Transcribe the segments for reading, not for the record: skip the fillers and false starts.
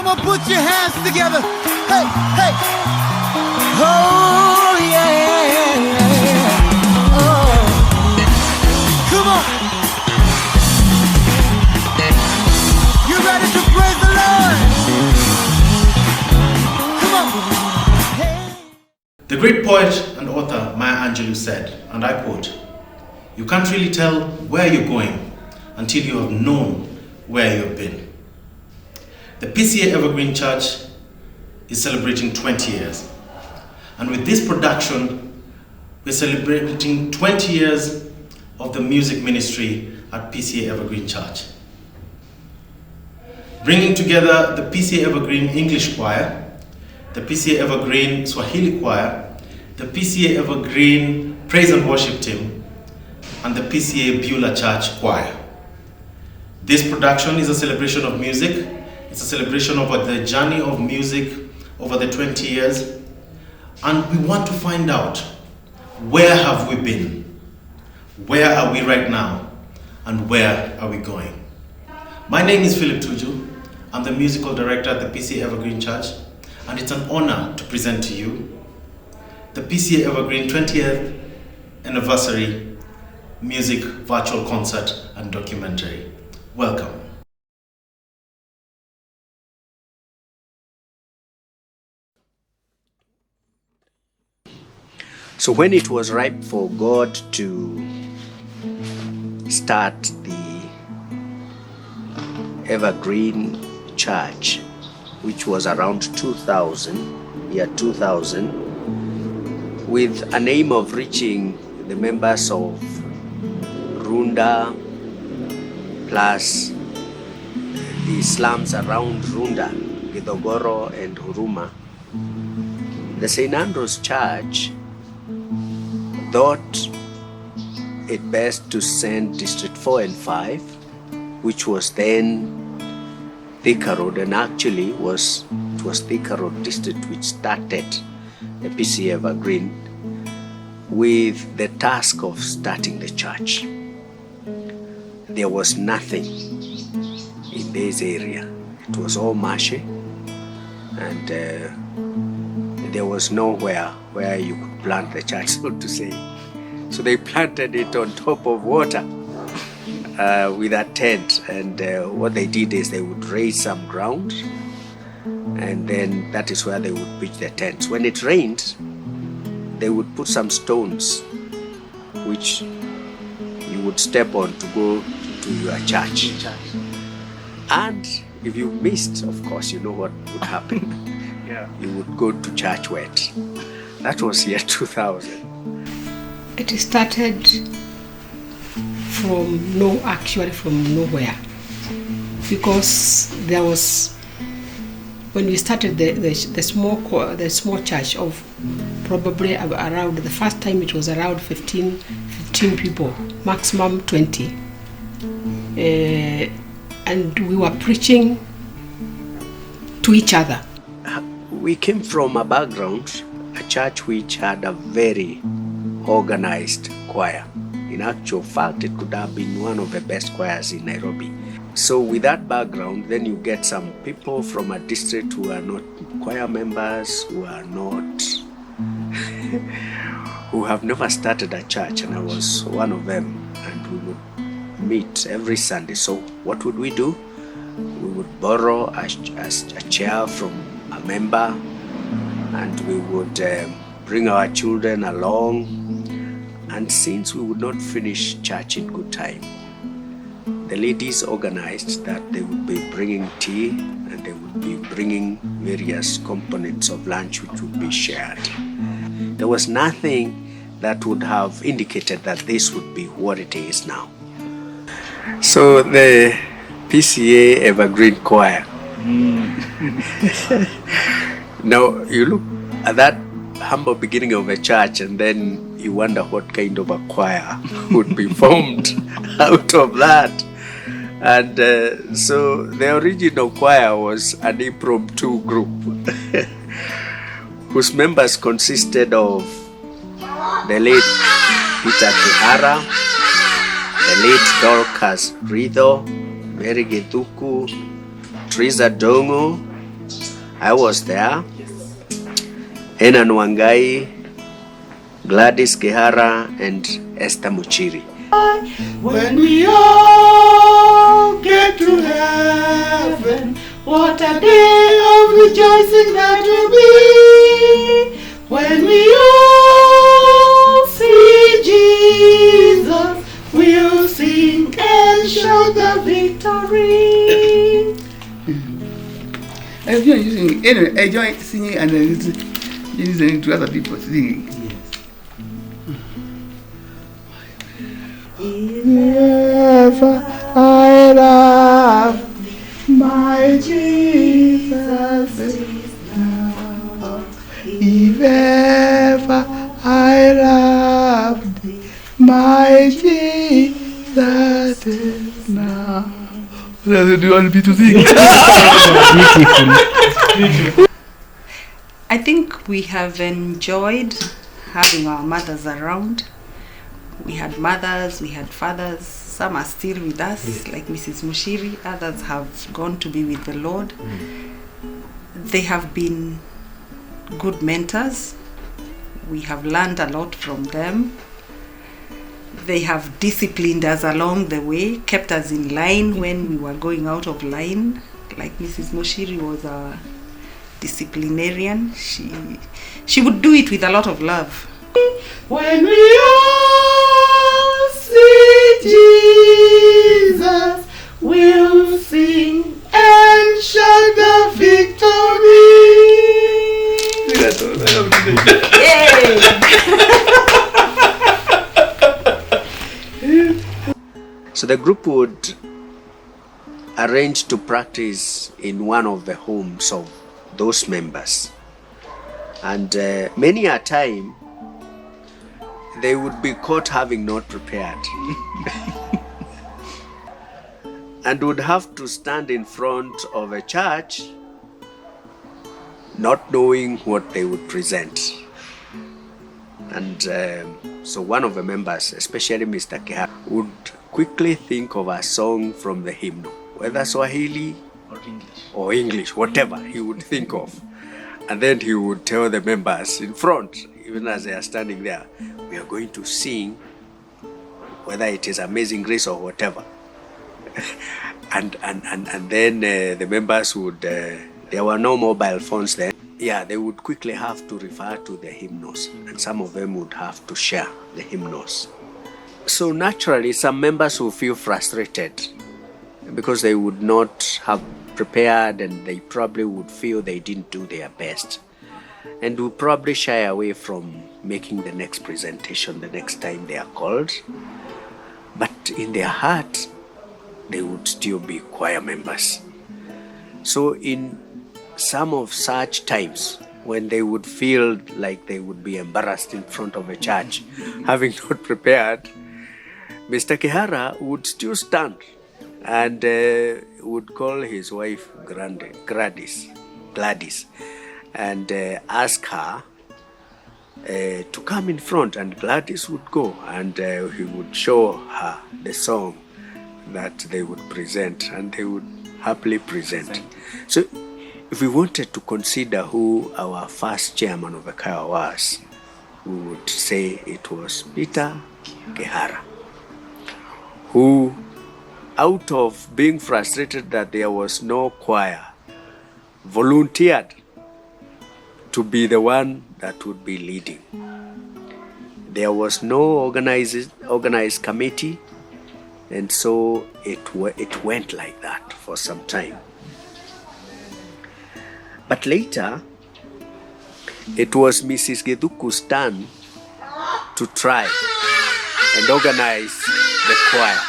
Come on, put your hands together. Hey, hey. Oh, yeah, yeah, yeah, yeah. Oh. Come on. You ready to praise the Lord? Come on. Hey. The great poet and author Maya Angelou said, and I quote, "You can't really tell where you're going until you have known where you've been." The PCEA Evergreen Church is celebrating 20 years. And with this production, we're celebrating 20 years of the music ministry at PCEA Evergreen Church. Bringing together the PCEA Evergreen English Choir, the PCEA Evergreen Swahili Choir, the PCEA Evergreen Praise and Worship Team, and the PCEA Beulah Church Choir. This production is a celebration of music. It's a celebration of the journey of music over the 20 years. And we want to find out, where have we been? Where are we right now? And where are we going? My name is Philip Tuju. I'm the musical director at the PCEA Evergreen Church, and it's an honor to present to you the PCEA Evergreen 20th Anniversary Music Virtual Concert and Documentary. Welcome. So when it was ripe for God to start the Evergreen Church, which was around 2000, with an aim of reaching the members of Runda plus the slums around Runda, Githogoro and Huruma, the St. Andrew's Church thought it best to send District 4 and 5, which was then Thika Road, and actually it was Thika Road District which started the PCEA Evergreen, with the task of starting the church. There was nothing in this area. It was all marshy, and there was nowhere where you could plant the church, so to say. So they planted it on top of water with a tent, and what they did is they would raise some ground, and then that is where they would pitch their tents. When it rained, they would put some stones which you would step on to go to your church. And if you missed, of course, you know what would happen. Yeah. You would go to church wet. That was year 2000. It started from nowhere, because there was, when we started the small church of probably around, the first time it was around 15 people, maximum 20, and we were preaching to each other. We came from a background, a church which had a very organized choir. In actual fact, it could have been one of the best choirs in Nairobi. So with that background, then you get some people from a district who are not choir members, who have never started a church, and I was one of them, and we would meet every Sunday. So what would we do? We would borrow a chair from a member, and we would bring our children along, and since we would not finish church in good time, the ladies organized that they would be bringing tea, and they would be bringing various components of lunch which would be shared. There was nothing that would have indicated that this would be what it is now. So the PCEA Evergreen Choir. Now you look at that humble beginning of a church, and then you wonder what kind of a choir would be formed out of that. And so the original choir was an impromptu group whose members consisted of the late Peter Kihara, the late Dorcas Ridho, Mary Gethuku, Teresa Dongo, I was there. Hena Nwangai, Gladys Kihara, and Esther Muchiri. When we all get to heaven, what a day of rejoicing that will be. When we all see Jesus, we'll sing and shout the victory. Enjoy singing and listening to other people singing. If I love my Jesus now, if ever I loved my Jesus now. Do you want me to sing? I think we have enjoyed having our mothers around. We had mothers, we had fathers. Some are still with us, like Mrs. Mushiri. Others have gone to be with the Lord. They have been good mentors. We have learned a lot from them. They have disciplined us along the way, kept us in line when we were going out of line. Like Mrs. Mushiri was a disciplinarian. She would do it with a lot of love. When we all see Jesus, we'll sing and shout the victory. So the group would arrange to practice in one of the homes of those members. And many a time, they would be caught having not prepared and would have to stand in front of a church not knowing what they would present. And so one of the members, especially Mr. Kihara, would quickly think of a song from the hymnal, whether Swahili or English, whatever he would think of. And then he would tell the members in front, even as they are standing there, we are going to sing, whether it is Amazing Grace or whatever. and then the members would, there were no mobile phones then. Yeah, they would quickly have to refer to the hymnals, and some of them would have to share the hymnals. So naturally, some members will feel frustrated because they would not have prepared, and they probably would feel they didn't do their best, and will probably shy away from making the next presentation the next time they are called. But in their heart, they would still be choir members. So in some of such times, when they would feel like they would be embarrassed in front of a church, having not prepared, Mr. Kihara would still stand and would call his wife Gladys, and ask her to come in front, and Gladys would go, and he would show her the song that they would present, and they would happily present. So if we wanted to consider who our first chairman of the choir was, we would say it was Peter Kihara, who, out of being frustrated that there was no choir, volunteered to be the one that would be leading. There was no organized committee, and so it went like that for some time. But later, it was Mrs. Geduku's turn to try and organize the choir.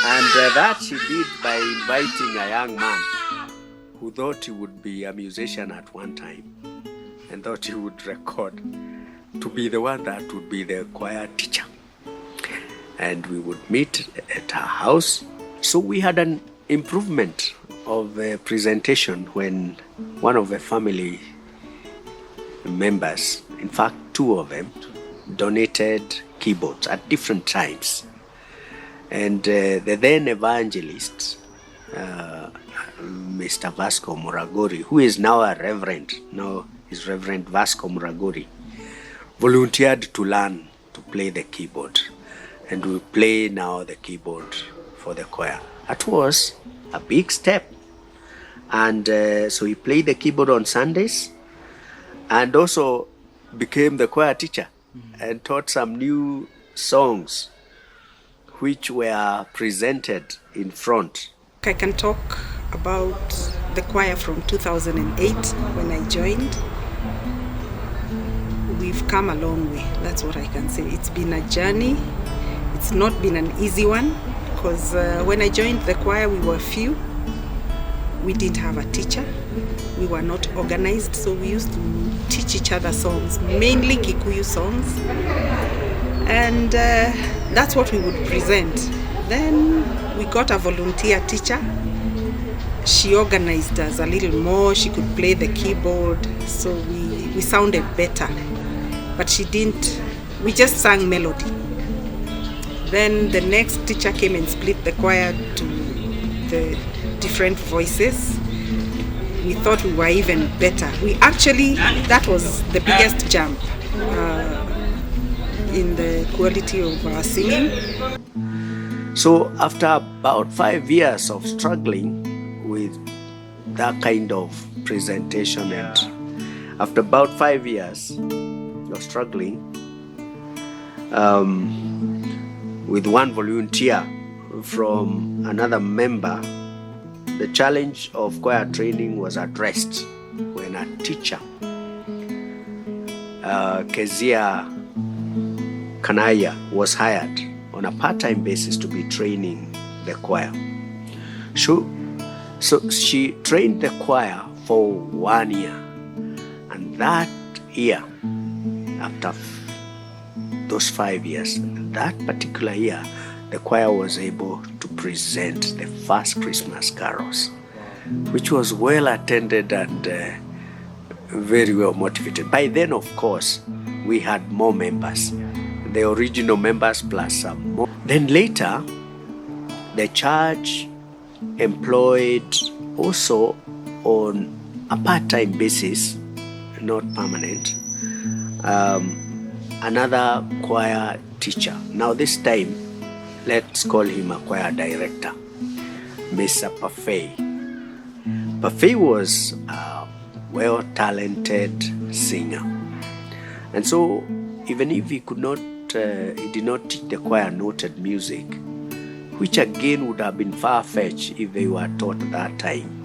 And that she did by inviting a young man who thought he would be a musician at one time and thought he would record, to be the one that would be the choir teacher. And we would meet at her house. So we had an improvement of the presentation when one of the family members, in fact 2 of them, donated keyboards at different times. And the then evangelist, Mr. Vasco Muragori, who is now a reverend, now is Reverend Vasco Muragori, volunteered to learn to play the keyboard. And we play now the keyboard for the choir. That was a big step. And so he played the keyboard on Sundays and also became the choir teacher and taught some new songs which were presented in front. I can talk about the choir from 2008 when I joined. We've come a long way, that's what I can say. It's been a journey. It's not been an easy one because when I joined the choir we were few. We didn't have a teacher. We were not organized, so we used to teach each other songs, mainly Kikuyu songs. And that's what we would present. Then we got a volunteer teacher. She organized us a little more. She could play the keyboard, so we sounded better. But she didn't, we just sang melody. Then the next teacher came and split the choir to the different voices. We thought we were even better. We actually, that was the biggest jump in the quality of our singing. So after about 5 years of struggling with that kind of presentation, and after about 5 years of struggling with one volunteer from another member, the challenge of choir training was addressed when a teacher, Kezia Kanaya, was hired on a part-time basis to be training the choir. So she trained the choir for 1 year, and that year, after those 5 years, that particular year, the choir was able to present the first Christmas carols, which was well attended and very well motivated. By then, of course, we had more members, the original members plus some more. Then later, the church employed also on a part-time basis, not permanent, another choir teacher. Now this time, let's call him a choir director, Mr. Parfait. Parfait was a well-talented singer. And so, even if he did not teach the choir noted music, which again would have been far-fetched if they were taught at that time,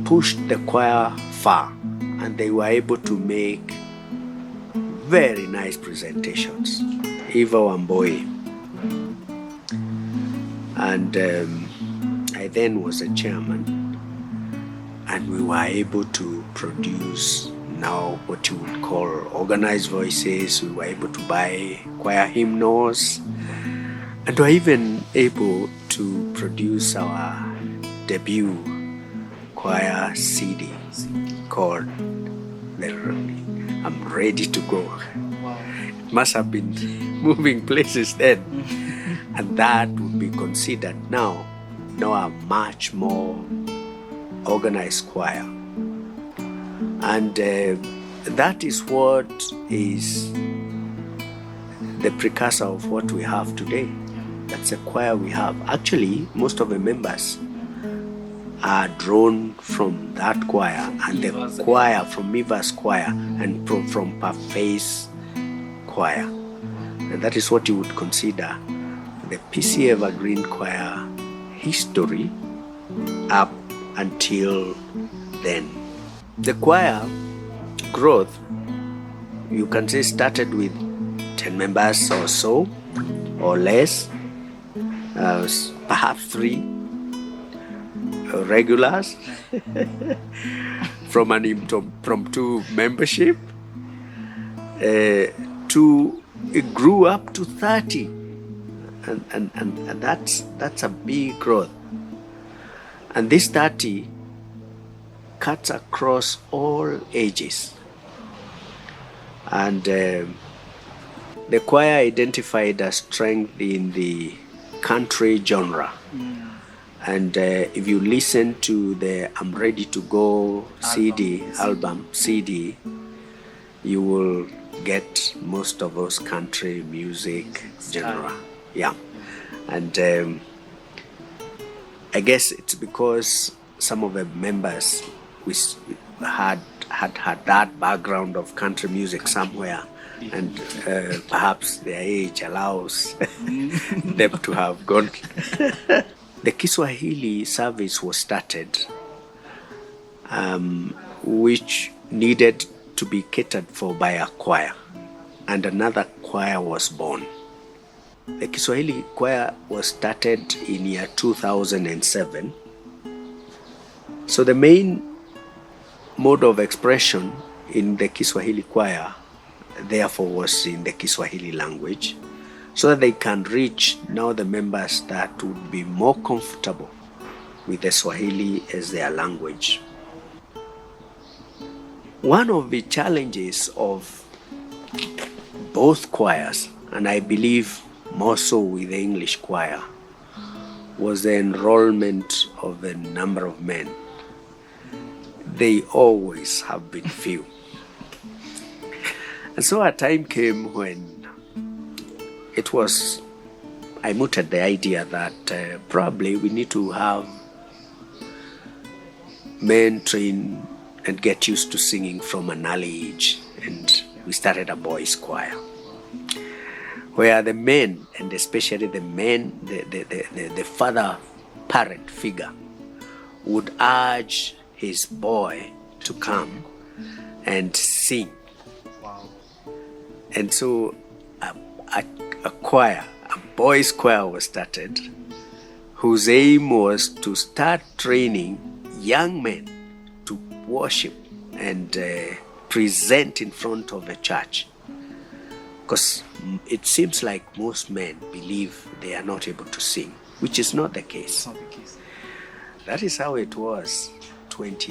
pushed the choir far, and they were able to make very nice presentations. Eva Wamboi. And I then was a chairman, and we were able to produce now what you would call organized voices. We were able to buy choir hymnals, and we were even able to produce our debut choir CD called I'm Ready to Go. It must have been moving places then. And that would be considered now a much more organized choir. And that is what is the precursor of what we have today. That's a choir we have. Actually, most of the members are drawn from that choir, and the choir from Miva's choir, and from Parfait's choir. And that is what you would consider the PCEA Evergreen choir history up until then. The choir growth, you can say, started with 10 members or so, or less, perhaps 3 regulars from an impromptu membership, to it grew up to 30, and that's a big growth. And this 30 cuts across all ages, and the choir identified a strength in the country genre. And if you listen to the I'm Ready to Go album CD, you will get most of those country music genre. Yeah. And I guess it's because some of the members had that background of country music somewhere, and perhaps their age allows them to have gone. The Kiswahili service was started, which needed to be catered for by a choir, and another choir was born. The Kiswahili choir was started in year 2007. So the main mode of expression in the Kiswahili choir, therefore, was in the Kiswahili language, so that they can reach now the members that would be more comfortable with the Swahili as their language. One of the challenges of both choirs, and I believe more so with the English choir, was the enrollment of the number of men. They always have been few. And so a time came when I mooted the idea that probably we need to have men train and get used to singing from an early age. And we started a boys' choir, where the men, and especially the men, the father parent figure, would urge his boy to come and sing. Wow. And so a choir, a boys' choir was started, whose aim was to start training young men to worship and present in front of the church. Because it seems like most men believe they are not able to sing, which is not the case. It's not the case. That is how it was 20